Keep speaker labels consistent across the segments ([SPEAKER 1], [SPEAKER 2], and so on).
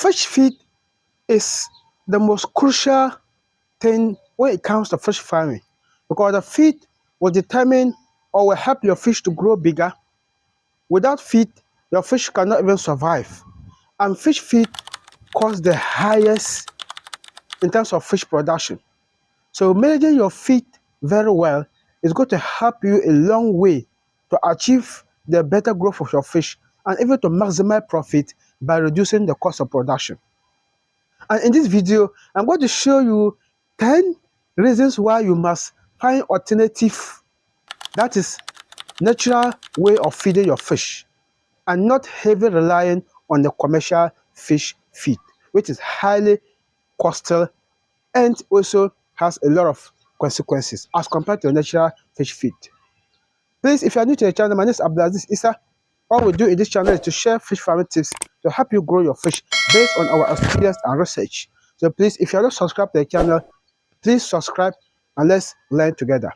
[SPEAKER 1] Fish feed is the most crucial thing when it comes to fish farming, because the feed will determine or will help your fish to grow bigger. Without feed, your fish cannot even survive. And fish feed costs the highest in terms of fish production. So managing your feed very well is going to help you a long way to achieve the better growth of your fish and even to maximize profit by reducing the cost of production. And in this video, I'm going to show you 10 reasons why you must find alternative, that is natural way of feeding your fish, and not heavily relying on the commercial fish feed, which is highly costly and also has a lot of consequences as compared to natural fish feed. Please, if you are new to the channel, my name is Abdulaziz Issa. All we do in this channel is to share fish farming tips to help you grow your fish based on our experience and research. So please, if you are not subscribed to the channel, please subscribe and let's learn together.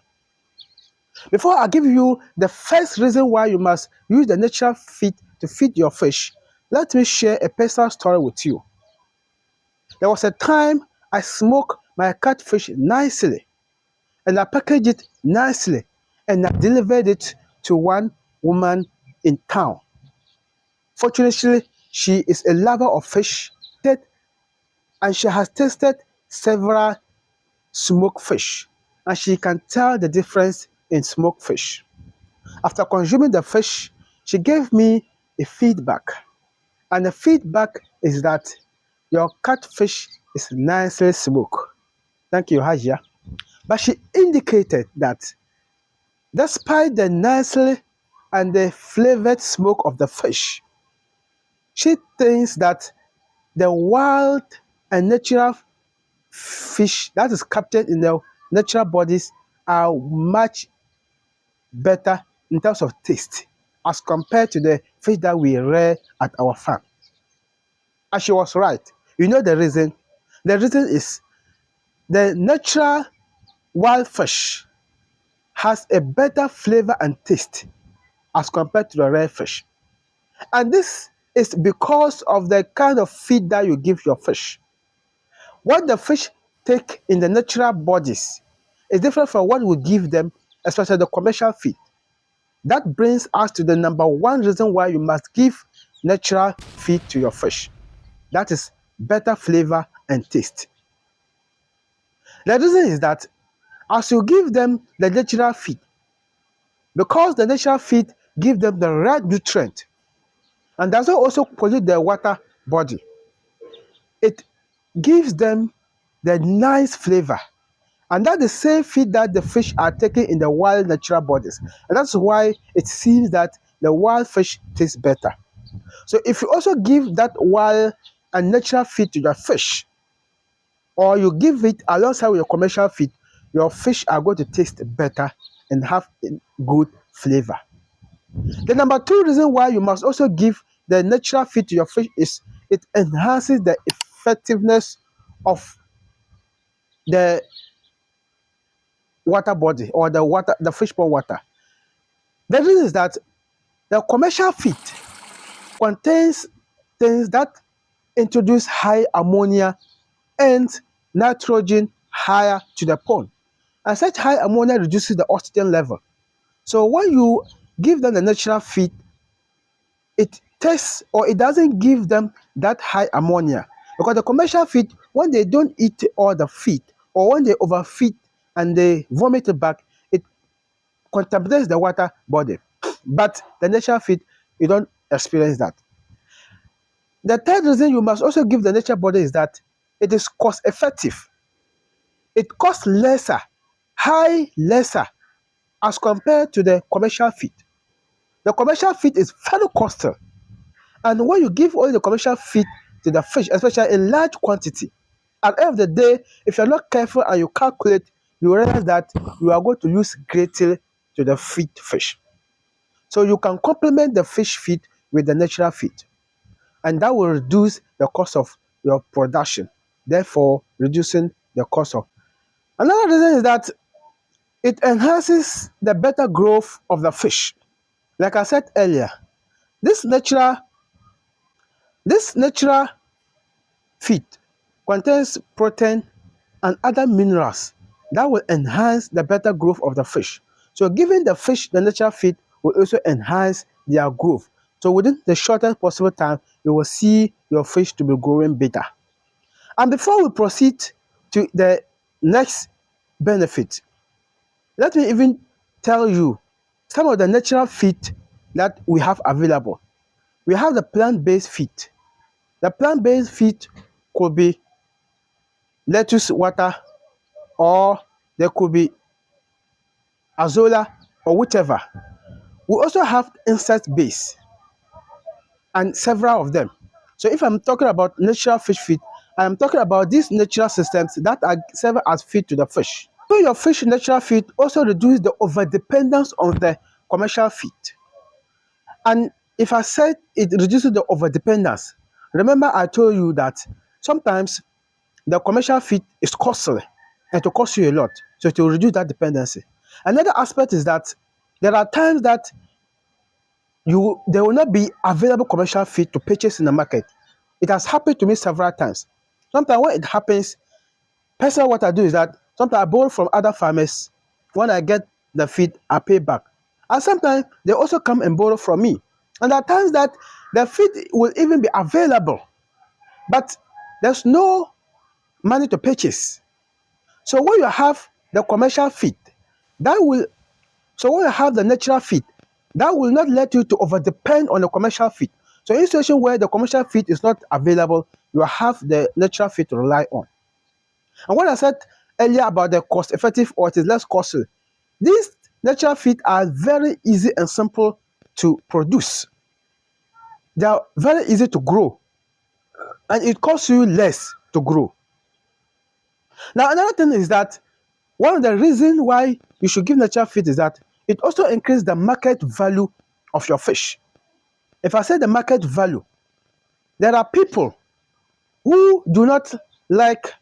[SPEAKER 1] Before I give you the first reason why you must use the natural feed to feed your fish, let me share a personal story with you. There was a time I smoked my catfish nicely and I packaged it nicely and I delivered it to one woman in town. Fortunately, she is a lover of fish and she has tasted several smoked fish and she can tell the difference in smoked fish. After consuming the fish, she gave me a feedback, and the feedback is that your catfish is nicely smoked. Thank you, Hajia. But she indicated that despite the nicely and the flavored smoke of the fish, she thinks that the wild and natural fish that is captured in the natural bodies are much better in terms of taste as compared to the fish that we rear at our farm. And she was right. You know the reason? The reason is the natural wild fish has a better flavor and taste as compared to the rare fish. And this is because of the kind of feed that you give your fish. What the fish take in the natural bodies is different from what we give them, especially the commercial feed. That brings us to the number one reason why you must give natural feed to your fish. That is better flavor and taste. The reason is that as you give them the natural feed, because the natural feed gives them the right nutrient and doesn't also pollute the water body, it gives them the nice flavor. And that's the same feed that the fish are taking in the wild natural bodies. And that's why it seems that the wild fish tastes better. So if you also give that wild and natural feed to your fish, or you give it alongside with your commercial feed, your fish are going to taste better and have good flavor. The number two reason why you must also give the natural feed to your fish is it enhances the effectiveness of the water body or the fish pond water. The reason is that the commercial feed contains things that introduce high ammonia and nitrogen higher to the pond. And such high ammonia reduces the oxygen level. So when you give them the natural feed, it tastes or it doesn't give them that high ammonia. Because the commercial feed, when they don't eat all the feed or when they overfeed and they vomit it back, it contaminates the water body. But the natural feed, you don't experience that. The third reason you must also give the natural body is that it is cost effective. It costs lesser as compared to the commercial feed. The commercial feed is very costly. And when you give only the commercial feed to the fish, especially in large quantity, at the end of the day, if you're not careful and you calculate, you realize that you are going to lose greatly to the feed fish. So you can complement the fish feed with the natural feed. And that will reduce the cost of your production, therefore reducing the cost of. Another reason is that it enhances the better growth of the fish. Like I said earlier, this natural feed contains protein and other minerals that will enhance the better growth of the fish. So giving the fish the natural feed will also enhance their growth. So within the shortest possible time, you will see your fish to be growing better. And before we proceed to the next benefit, let me even tell you some of the natural feed that we have available. We have the plant-based feed. The plant-based feed could be lettuce water, or there could be azola, or whichever. We also have insect base and several of them. So if I'm talking about natural fish feed, I'm talking about these natural systems that are serve as feed to the fish. So your fish natural feed also reduce the over dependence on the commercial feed. And if I said it reduces the over dependence, remember I told you that sometimes the commercial feed is costly and to cost you a lot. So it will reduce that dependency. Another aspect is that there are times that there will not be available commercial feed to purchase in the market. It has happened to me several times. Sometimes when it happens, personally what I do is that sometimes I borrow from other farmers. When I get the feed, I pay back. And sometimes they also come and borrow from me. And there are times that the feed will even be available, but there's no money to purchase. So when you have the commercial feed, that will so when you have the natural feed, that will not let you to over depend on the commercial feed. So in a situation where the commercial feed is not available, you have the natural feed to rely on. And what I said earlier about the cost effective or it is less costly, these natural feed are very easy and simple to produce. They are very easy to grow, and it costs you less to grow. Now another thing is that one of the reasons why you should give natural feed is that it also increases the market value of your fish. If I say the market value, there are people who do not like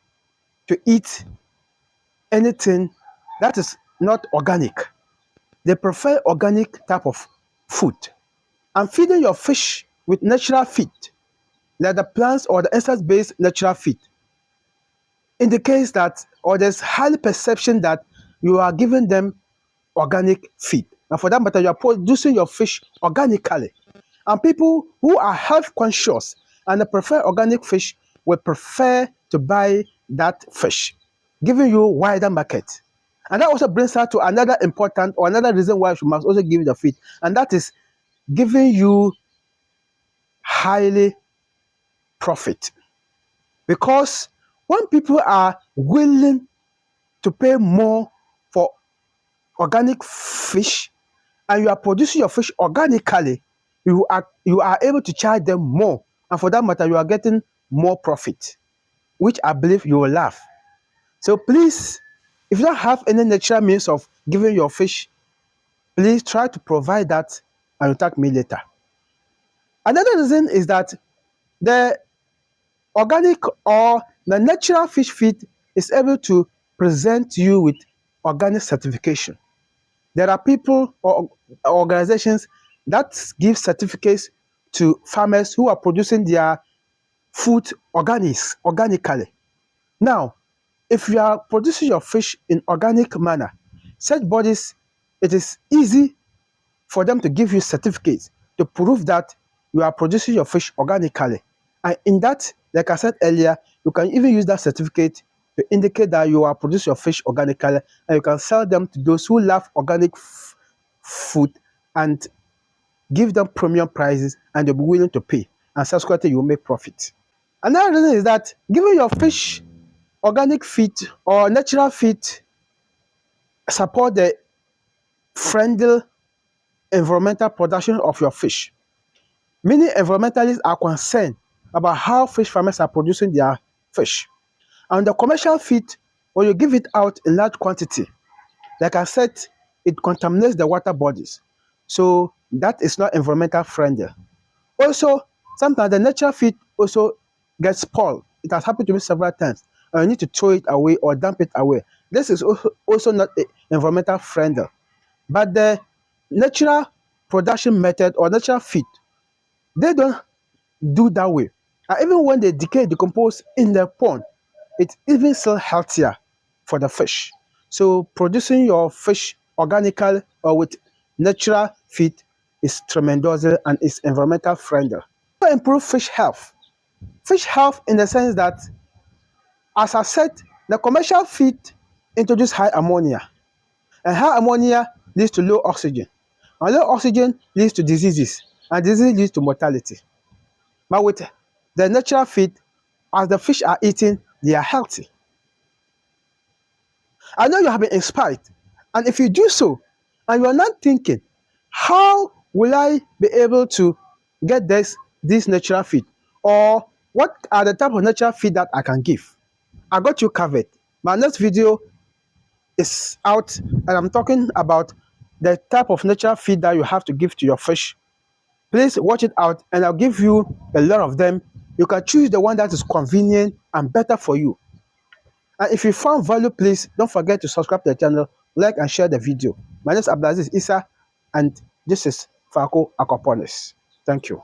[SPEAKER 1] to eat anything that is not organic. They prefer organic type of food. And feeding your fish with natural feed, like the plants or the insect-based natural feed, indicates that, or there's high perception that you are giving them organic feed. And for that matter, you are producing your fish organically. And people who are health conscious and they prefer organic fish will prefer to buy that fish, giving you wider market. And that also brings us to another important or another reason why you must also give the feed, and that is giving you highly profit. Because when people are willing to pay more for organic fish and you are producing your fish organically, you are able to charge them more, and for that matter, you are getting more profit, which I believe you will love. So please, if you don't have any natural means of giving your fish, please try to provide that and contact me later. Another reason is that the organic or the natural fish feed is able to present you with organic certification. There are people or organizations that give certificates to farmers who are producing their food organically. Now, if you are producing your fish in organic manner, such bodies, it is easy for them to give you certificates to prove that you are producing your fish organically. And in that, like I said earlier, you can even use that certificate to indicate that you are producing your fish organically, and you can sell them to those who love organic food and give them premium prices, and they'll be willing to pay. And subsequently, you will make profit. Another reason is that giving your fish organic feed or natural feed support the friendly environmental production of your fish. Many environmentalists are concerned about how fish farmers are producing their fish. And the commercial feed, when you give it out in large quantity, like I said, it contaminates the water bodies. So that is not environmental friendly. Also, sometimes the natural feed also gets spoiled. It has happened to me several times. And you need to throw it away or dump it away. This is also not environmental friendly. But the natural production method or natural feed, they don't do that way. And even when they decompose in the pond, it's even still healthier for the fish. So producing your fish organically or with natural feed is tremendous and is environmental friendly. To improve fish health. Fish health in the sense that, as I said, the commercial feed introduce high ammonia, and high ammonia leads to low oxygen, and low oxygen leads to diseases, and disease leads to mortality. But with the natural feed, as the fish are eating, they are healthy. I know you have been inspired, and if you do so, and you are not thinking, how will I be able to get this natural feed, or what are the type of natural feed that I can give? I got you covered. My next video is out, and I'm talking about the type of natural feed that you have to give to your fish. Please watch it out, and I'll give you a lot of them. You can choose the one that is convenient and better for you. And if you found value, please don't forget to subscribe to the channel, like and share the video. My name is Abdulaziz Issa, and this is Falco Aquaponics. Thank you.